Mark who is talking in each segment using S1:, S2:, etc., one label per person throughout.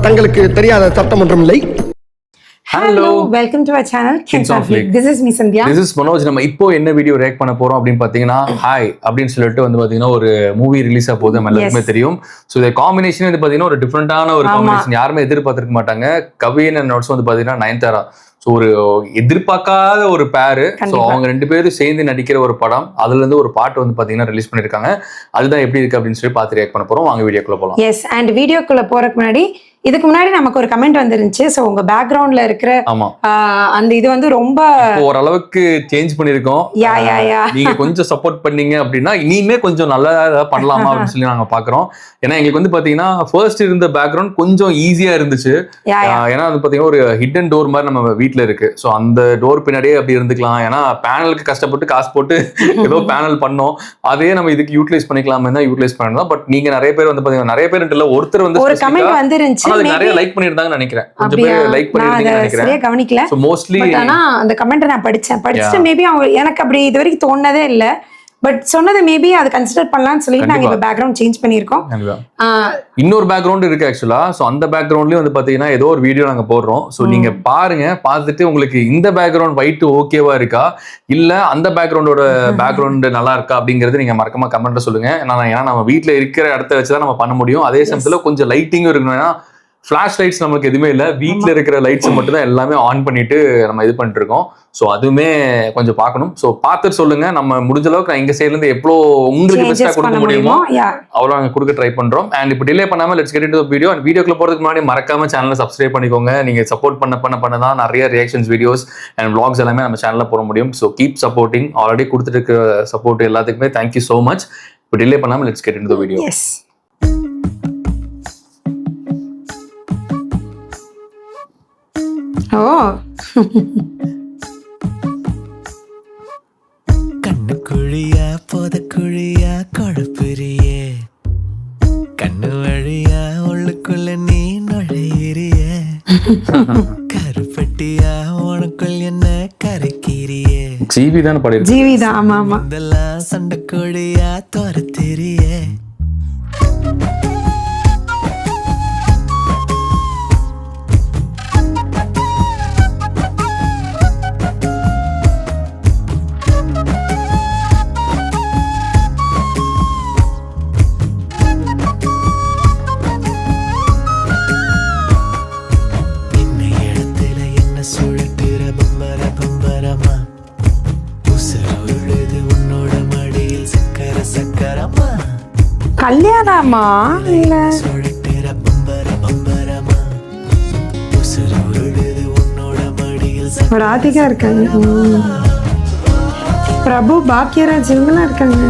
S1: தங்களுக்கு தெரியாத சட்டம் ஒன்றும் இல்லை.
S2: Hello, welcome to our channel Kings of Flick. This is me Sandhya.
S3: This is Manoj. நம்ம இப்போ என்ன வீடியோ ரியாக்ட் பண்ண போறோம் அப்படின்னு பாத்தீங்கன்னா ஹாய் அப்படின்னு சொல்லிட்டு வந்து பாத்தீங்கன்னா ஒரு மூவி ரிலீஸ் ஆக போகுது நம்ம எல்லாருக்குமே தெரியும். ஸோ இந்த காம்பினேஷன் வந்து பாத்தீங்கன்னா ஒரு டிஃப்ரெண்டான ஒரு காம்பினேஷன், யாருமே எதிர்பார்த்திருக்க மாட்டாங்க. கவின் அண்ட் நோட்ஸ் வந்து பாத்தீங்கன்னா நயன்தாரா. ஸோ ஒரு எதிர்பார்க்காத ஒரு பேரு. ஸோ அவங்க ரெண்டு பேரும் சேர்ந்து நடிக்கிற ஒரு படம், அதுல இருந்து ஒரு பாட்டு வந்து பாத்தீங்கன்னா ரிலீஸ் பண்ணிருக்காங்க. அதுதான் எப்படி இருக்கு அப்படின்னு சொல்லி பார்த்து ரியாக்ட் பண்ண போறோம். வாங்க வீடியோக்குள்ள போகலாம்.
S2: எஸ், அண்ட் வீடியோக்குள்ள போறதுக்கு முன்னாடி இதுக்கு முன்னாடி நமக்கு ஒரு கமெண்ட் வந்துருந்துச்சு. ஸோ உங்க பேக்ரவுண்ட்ல இருக்கிற அந்த இது வந்து ரொம்ப
S3: ஓரளவுக்கு சேஞ்ச் பண்ணிருக்கோம். நீங்க கொஞ்சம் சப்போர்ட் பண்ணீங்க அப்படின்னா இனிமே கொஞ்சம் நல்லா பண்ணலாமா அப்படின்னு சொல்லி நாங்க பாக்குறோம். ஏன்னா எங்களுக்கு வந்து பாத்தீங்கன்னா ஃபர்ஸ்ட் இருந்த பேக்ரவுண்ட் கொஞ்சம் ஈஸியா இருந்துச்சு. ஏன்னா வந்து பாத்தீங்கன்னா ஒரு ஹிடன் டோர் மாதிரி நம்ம வீட்டுல இருக்கு. ஸோ அந்த டோர் பின்னாடியே அப்படி இருந்துக்கலாம். ஏன்னா பேனலுக்கு கஷ்டப்பட்டு காசு போட்டு ஏதோ பேனல் பண்ணோம், அதே நம்ம இதுக்கு யூட்டிலைஸ் பண்ணிக்கலாமே தான் யூட்டிலைஸ் பண்ணலாம். பட் நீங்க நிறைய பேர் வந்து பாத்தீங்கன்னா நிறைய பேர் இல்ல, ஒருத்தர் வந்து
S2: ஒரு கமெண்ட் வந்துருந்துச்சு,
S3: நிறைய லைக் பண்ணிருந்தாங்கன்னு நினைக்கிறேன். கொஞ்சம் பேர் லைக் பண்ணிருந்தீங்கன்னு நினைக்கிறேன்.
S2: சரியா கவனிக்கல.
S3: சோ மோஸ்ட்லி
S2: ஆனா அந்த கமெண்ட் நான் படிச்சிட்டு மேபி அவங்க எனக்கு அப்படி இது வரைக்கும் தோணதே இல்ல. பட் சொன்னது மேபி அதை கன்சிடர் பண்ணலாம்னு சொல்லிட்டு நாங்க இப்ப பேக்ரவுண்ட் சேஞ்ச் பண்ணிருக்கோம்.
S3: இன்னொரு பேக்ரவுண்ட் இருக்கு ஆக்சுவலா. சோ அந்த பேக்ரவுண்ட்லயும் வந்து பாத்தீங்கன்னா ஏதோ ஒரு வீடியோ நாங்க போடுறோம். சோ நீங்க பாருங்க, பார்த்துட்டு உங்களுக்கு இந்த பேக்ரவுண்ட் ஒயிட் ஓகேவா இருக்கா இல்ல அந்த பேக்ரவுண்டோட பேக்ரவுண்ட் நல்லா இருக்கா அப்படிங்கறது நீங்க மறக்காம கமெண்ட்ல சொல்லுங்க. ஏன்னா நம்ம வீட்டுல இருக்கிற இடத்த வச்சுதான் நம்ம பண்ண முடியும். அதே சமயத்துல கொஞ்சம் லைட்டிங்கும் இருக்கணும். ஏன்னா ஃபிளாஷ் லைட்ஸ் நமக்கு எதுவுமே இல்லை, வீட்டில் இருக்கிற லைட்ஸ் மட்டும் தான் எல்லாமே ஆன் பண்ணிட்டு நம்ம இது பண்ணிட்டு இருக்கோம். ஸோ அதுவுமே கொஞ்சம் பார்க்கணும். ஸோ பார்த்துட்டு சொல்லுங்க. நம்ம முடிஞ்ச அளவுக்கு நான் எங்க சைட்ல இருந்து எவ்வளோ உங்களுக்கு பெஸ்ட்டாக கொடுக்க முடியுமோ அவ்வளோ நாங்கள் கொடுக்க ட்ரை பண்றோம். அண்ட் இப்போ டிலே பண்ணாம let's get into the video. And வீடியோக்குள்ள போறதுக்கு முன்னாடி மறக்காம சேனலை சப்ஸ்கிரைப் பண்ணிக்கோங்க. நீங்க சப்போர்ட் பண்ண தான் நிறைய ரியாக்ஷன்ஸ் வீடியோஸ் அண்ட் vlogs எல்லாமே நம்ம சேனல்ல போட முடியும். So keep supporting. ஆல்ரெடி கொடுத்துட்டு இருக்கிற சப்போர்ட் எல்லாத்துக்குமே தேங்க்யூ ஸோ மச். இப்போ டிலே பண்ணாம let's get into the video.
S4: கண்ணு குழியா போத குழியா கொழுப்புறியே, கண்ணு வழியா உள்ளுக்குள்ள நீ நுழையிறிய, கருப்பட்டியா உனக்குள் என்ன கரைக்கிறியே,
S3: ஜீவிதான் படி
S2: ஜீவிதான். ஆமா ஆமா,
S4: இதெல்லாம் சண்டை கோழியா துரத்திரியே.
S2: கல்யாணமா இல்ல ராதிகா இருக்காங்க, பிரபு பாக்கியராஜ் இவங்களாம் இருக்காங்க.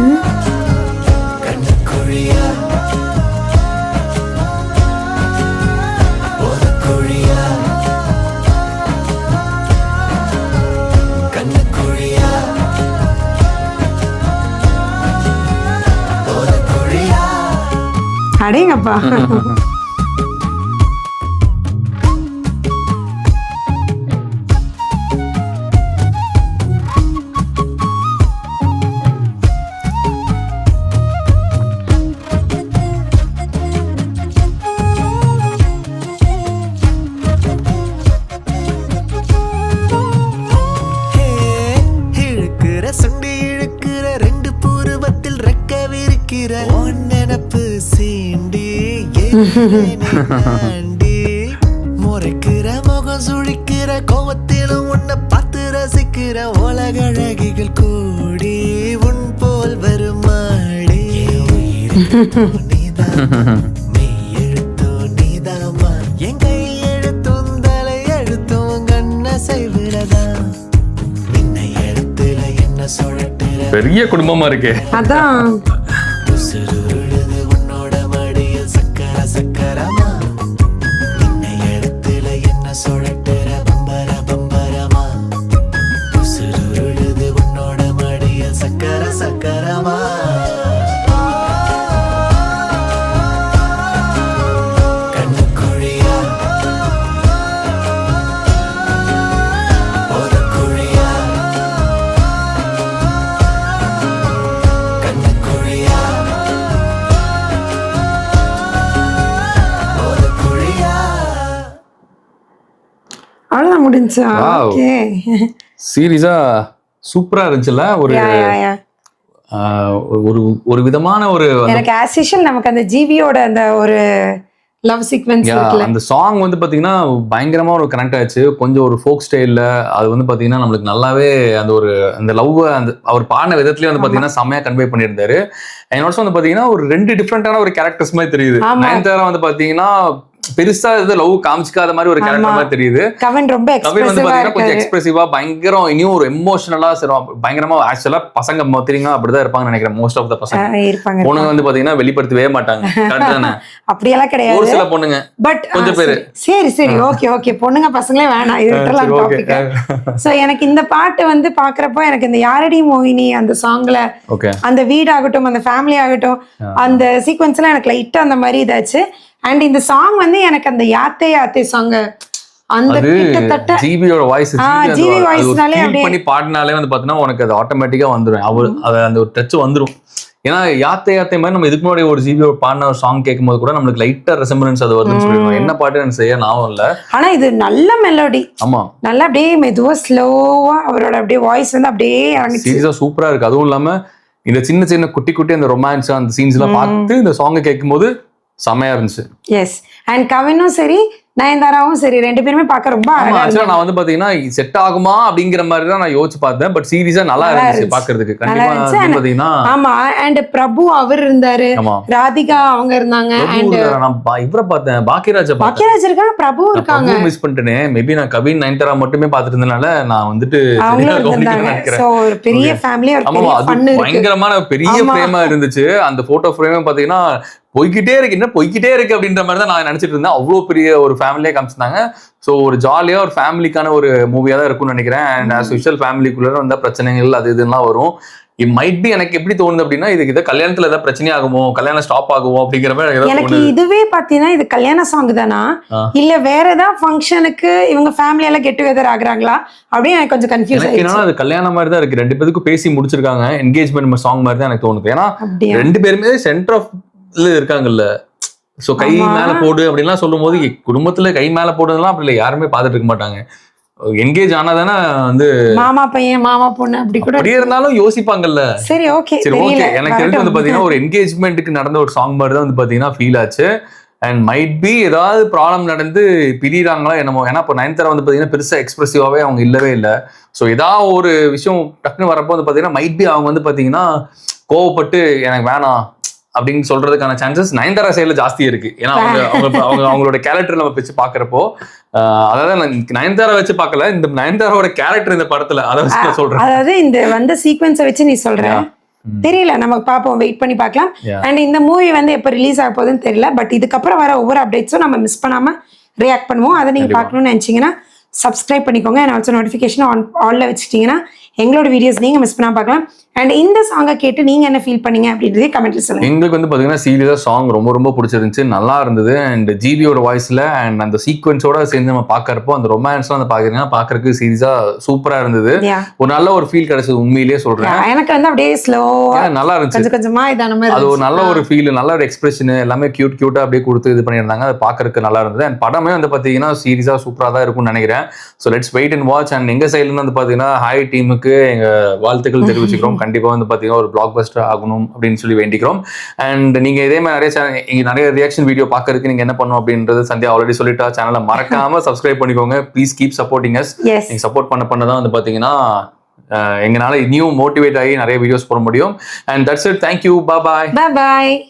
S2: அடேங்கப்பா.
S4: சுண்டி இழுக்கிற ரெண்டு பூர்வத்தில் ரெக்க விரிக்கிற நினப்பு சீண்டி முறைக்கிற முகம் சுழிக்கிற கோவத்திலும் உன்னை பார்த்து ரசிக்கிற உலகழகிகள் கூடி உன் போல் வருமாடி. நீதான் மெய் எழுத்தோ நீதாமா, என் கை எழுத்தும் தலை எழுத்தும் கண்ண செய்விடதான்.
S3: பெரிய குடும்பமா இருக்கு.
S2: அதான்
S4: உன்னோட மடியில் சக்கர சக்கரமா, இன்னை இடத்துல என்ன சுழட்டுற பம்பர பம்பரமா, உசுருழுது உன்னோட மடியில் சக்கர சக்கரமா. கண்ணு குழியா போத குழியா, கண்ணு குழியா
S2: அவ்வளவுதான் முடிஞ்சா.
S3: Wow.
S2: ஓகே.
S3: சீரியஸா சூப்பரா இருந்துச்சுல்ல. ஒரு ஒரு ஒரு விதமான ஒரு
S2: எனக்கு ஆஸ் யூஷுவல் நமக்கு அந்த ஜிவியோட அந்த ஒரு லவ் சீக்வென்ஸ் இருக்குல்ல,
S3: அந்த சாங் வந்து பாத்தீங்கன்னா பயங்கரமா ஒரு கனெக்ட் ஆச்சு. கொஞ்சம் ஒரு ஃபோக் ஸ்டைல்ல அது வந்து பாத்தீங்கன்னா நம்மளுக்கு நல்லாவே அந்த ஒரு அந்த லவ் அந்த அவர் பாடின விதத்துலயே வந்து பாத்தீங்கன்னா செம்மையா கன்வே பண்ணியிருந்தாரு. என்னோட வந்து பாத்தீங்கன்னா ஒரு 2 டிஃப்ரெண்டான ஒரு கேரக்டர்ஸ் மாதிரி தெரியுது. நயன்தாரா வந்து பாத்தீங்கன்னா பெருசா இது லவ் காமிச்சிக்காத மாதிரி ஒரு கேரக்டர் மாதிரி தெரியுது.
S2: கவின் ரொம்ப
S3: கவின் வந்து
S2: எக்ஸ்பிரசிவா
S3: பாத்தீங்கன்னா கொஞ்சம் எக்ஸ்பிரசிவா பயங்கரம், இனியும் ஒரு எமோஷனலா பயங்கரமா. ஆக்சுவலா பசங்க தெரியுங்க அப்படிதான் இருப்பாங்கன்னு நினைக்கிறேன். மோஸ்ட் ஆஃப் த பசங்க
S2: இருப்பாங்க.
S3: பொண்ணுங்க வந்து பாத்தீங்கன்னா வெளிப்படுத்தவே மாட்டாங்க. கரெக்ட் தானே?
S2: அப்படியெல்லாம் கிடையாது.
S3: ஒரு சில பொண்ணுங்க
S2: பட்
S3: கொஞ்சம் பேரு.
S2: சரி ஓகே பொண்ணுங்க பசங்களே வேணாம், இது விட்டுறலாம் டாபிக். சோ எனக்கு இந்த பாட்டு வந்து பாக்குறப்போ எனக்கு இந்த யாரடி மோகினி அந்த சாங்ல அந்த வீடாகட்டும் அந்த ஃபேமிலி ஆகட்டும் அந்த சீக்வன்ஸ் எல்லாம் எனக்கு லைட்டா அந்த மாதிரி இதாச்சு. அண்ட் இந்த சாங் வந்து எனக்கு அந்த யாத்தே சாங் அந்த கிட்டத்தட்ட
S3: ஜிபியோட வாய்ஸ்
S2: ஜிவி வாய்ஸ்னாலே
S3: ஃபீல் பண்ணி பாடினாலே வந்து பாத்தீங்கன்னா உனக்கு அது ஆட்டோமேட்டிக்கா வந்துரும். அது அந்த ஒரு டச் வந்துரும். ஏன்னா யாத்தே மாதிரி நம்ம இதுக்கு முன்னாடி ஒரு ஜிபி பாடின ஒரு சாங் கேட்கும் போது கூட நம்மளுக்கு லைட்டா ரெசம்பரன்ஸ் அது வருதுன்னு சொல்லிடுவோம். என்ன பாட்டு எனக்கு செய்ய ஞாபகம் இல்ல.
S2: ஆனா இது நல்ல மெலோடி.
S3: ஆமா,
S2: நல்லா அப்படியே மெதுவா ஸ்லோவா அவரோட அப்படியே வாய்ஸ் வந்து அப்படியே இறங்கிச்சு.
S3: சீரியஸா சூப்பரா இருக்கு. அதுவும் இல்லாம இந்த சின்ன குட்டி அந்த ரொமான்ஸ் அந்த சீன்ஸ் எல்லாம் பார்த்து இந்த சாங்கை கேட்கும் போது செமையா இருந்துச்சு.
S2: எஸ். அண்ட் கவினும் சரி நயன்தாராவும் சரி 2 பேருமே பார்க்க ரொம்ப அழகா இருந்துச்சு.
S3: நான் வந்து பாத்தீங்கன்னா செட் ஆகுமா அப்படிங்கிற மாதிரி தான் நான் யோசிச்சு பார்த்தேன். பட் சீரியஸா நல்லா இருந்துச்சு பாக்குறதுக்கு. கண்டிப்பா பாத்தீங்கன்னா
S2: ஆமா. அண்ட் பிரபு அவர் இருந்தாரு, ராதிகா அவங்க இருந்தாங்க. அண்ட்
S3: நான் இவரை பார்த்தேன், பாக்கியராஜ்
S2: இருக்காங்க, பிரபு இருக்காங்க.
S3: மிஸ் பண்ணிட்டேனே. மேபி நான் கவின் நயன்தாரா மட்டுமே பார்த்துட்டு இருந்தனால நான் வந்துட்டு
S2: சோ ஒரு பெரிய ஃபேமிலி, ஒரு பெரிய ஃபன் இருக்கு.
S3: பயங்கரமான பெரிய ஃப்ரேமா இருந்துச்சு. அந்த போட்டோ ஃப்ரேம் பாத்தீங்கன்னா போய்கிட்டே இருக்கு அப்படின்ற மாதிரி தான் நான் நினைச்சிட்டு இருந்தேன். அவ்வளவு பெரிய ஒரு ஃபேமிலியே காமிச்சிருந்தாங்க. ஸோ ஒரு ஜாலியா ஒரு ஃபேமிலிக்கான ஒரு மூவியா தான் இருக்கும்னு நினைக்கிறேன். அண்ட் ஆஸ் யூஷுவல் ஃபேமிலிக்குள்ள வந்த பிரச்சனைகள் அது இதெல்லாம் வரும். இட் மைட் பி எனக்கு எப்படி தோணுது அப்படின்னா இதுக்கு கல்யாணத்துல ஏதாவது பிரச்சனை ஆகுமோ, கல்யாணம் ஸ்டாப் ஆகுமோ அப்படிங்கிற மாதிரி
S2: எனக்கு இதுவே பாத்தீங்கன்னா இது கல்யாண சாங் தானா இல்ல வேற ஏதாவது ஃபங்க்ஷனுக்கு இவங்க ஃபேமிலி எல்லாம் கெட் டுகெதர் ஆகுறாங்களா அப்படின்னு எனக்கு கொஞ்சம் கன்ஃபியூஸ் ஆயிடுச்சு.
S3: ஏன்னா அது கல்யாணம் மாதிரி தான் இருக்கு. 2 பேருக்கு பேசி முடிச்சிருக்காங்க. என்கேஜ்மெண்ட் சாங் மாதிரி தான் எனக்கு தோணுது. ஏன்னா 2 பேருமே சென்டர் ஆஃப் இருக்காங்கல்ல. சோ கை மேல போடு அப்படின்லாம் சொல்லும் போது குடும்பத்துல கை மேல போடுறதுலாம் அப்படி இல்லை, யாருமே பாத்துட்டு இருக்க மாட்டாங்க. என்கேஜ் ஆனாதானே வந்து
S2: மாமா பையன் மாமா பொண்ணு அப்படி கூட
S3: அப்படியே இருந்தாலும் யோசிப்பாங்கல்ல.
S2: சரி ஓகே.
S3: எனக்கு தெரிஞ்சு வந்து பாத்தீங்கன்னா ஒரு என்கேஜ்மெண்ட்டுக்கு நடந்த ஒரு சாங் மாதிரி தான் வந்து பாத்தீங்கன்னா ஃபீல் ஆச்சு. அண்ட் மைட் பி ஏதாவது ப்ராப்ளம் நடந்து பிரியிறாங்களா என்னமோ. ஏன்னா இப்போ நயன்தாரா வந்து பாத்தீங்கன்னா பெருசா எக்ஸ்பிரசிவாவே அவங்க இல்லவே இல்லை. ஸோ ஏதாவது ஒரு விஷயம் டக்குன்னு வரப்போ வந்து பாத்தீங்கன்னா மைட் பி அவங்க வந்து பாத்தீங்கன்னா கோவப்பட்டு எனக்கு வேணாம் அப்படின்னு சொல்றதுக்கான சான்சஸ் நயன்தாரா சைட்ல ஜாஸ்தி இருக்கு. ஏன்னா அவங்களோட கேரக்டர் நம்ம வச்சு பாக்குறப்போ அதாவது நயன்தாரா வச்சு பார்க்கல, இந்த நயன்தாராவோட கேரக்டர் இந்த படத்துல அதை வச்சு நான் சொல்றேன்.
S2: அதாவது இந்த வந்த சீக்வென்ஸை வச்சு நீ சொல்ற தெரியல, நமக்கு பார்ப்போம், வெயிட் பண்ணி பார்க்கலாம். அண்ட் இந்த மூவி வந்து எப்போ ரிலீஸ் ஆக போகுதுன்னு தெரியல. பட் இதுக்கப்புறம் வர ஒவ்வொரு அப்டேட்ஸும் நம்ம மிஸ் பண்ணாம ரியாக்ட் பண்ணுவோம். அதை நீங்க பார்க்கணும்னு நினைச்சீங்கன்னா சப்ஸ்கிரைப் பண்ணிக்கோங்க. அண்ட் ஆல்சோ நோட்டிஃபிகேஷன் ஆல்ல வச்சுட்டீங்கன்னா எங்களோட வீடியோஸ் நீங்க மிஸ் பண்ணாம பார்க்கலாம். அண்ட் இந்த சாங்கை கேட்டு நீங்க என்ன ஃபீல் பண்ணீங்க அப்படின்றதே கமெண்ட்ல சொல்லுங்க.
S3: எங்களுக்கு வந்து பாத்தீங்கன்னா சீரியஸா சாங் ரொம்ப பிடிச்சிருந்துச்சு, நல்லா இருந்தது. அண்ட் ஜிபியோட வாய்ஸ்ல அண்ட் அந்த சீக்வன்ஸோட சேர்ந்து நம்ம பாக்குறப்போ அந்த ரொமான்ஸ்லாம் வந்து பாக்குறீங்கன்னா பாக்குறதுக்கு சீரியஸா சூப்பரா இருந்தது. ஒரு நல்ல ஒரு ஃபீல் கிடைச்சது, உண்மையிலேயே சொல்றேன்.
S2: எனக்கு வந்து அப்படியே ஸ்லோவா
S3: நல்லா இருந்துச்சு,
S2: கொஞ்சமா இதான மாதிரி
S3: அது ஒரு நல்ல ஒரு ஃபீல், நல்ல ஒரு எக்ஸ்பிரஷன், எல்லாமே கியூட்டா அப்படியே கொடுத்து இது பண்ணியிருந்தாங்க. அது பாக்குறதுக்கு நல்லா இருந்தது. அண்ட் படமே வந்து பாத்தீங்கன்னா சீரியஸா சூப்பரா தான் இருக்கும்னு நினைக்கிறேன். So let's wait and watch. And எங்க சைட்ல இருந்து வந்து பாத்தீங்கன்னா ஹாய் டீமுக்கு எங்க வாழ்த்துக்கள் தெரிவிச்சுக்கிறோம். கண்டிப்பா வந்து பாத்தீங்கன்னா ஒரு பிளாக் பஸ்டர் ஆகணும் அப்படின்னு சொல்லி வேண்டிக்கிறோம். அண்ட் நீங்க இதே மாதிரி நிறைய ரியாக்ஷன் வீடியோ பாக்குறதுக்கு நீங்க என்ன பண்ணணும் அப்படின்றது சந்தியா ஆல்ரெடி சொல்லிட்டா. சேனலை மறக்காம சப்ஸ்கிரைப் பண்ணிக்கோங்க. Please keep supporting us. நீங்க சப்போர்ட் பண்ணதான் வந்து பாத்தீங்கன்னா எங்களால இன்னும் மோட்டிவேட் ஆகி நிறைய வீடியோஸ் போட முடியும். And that's it. Thank you. Bye.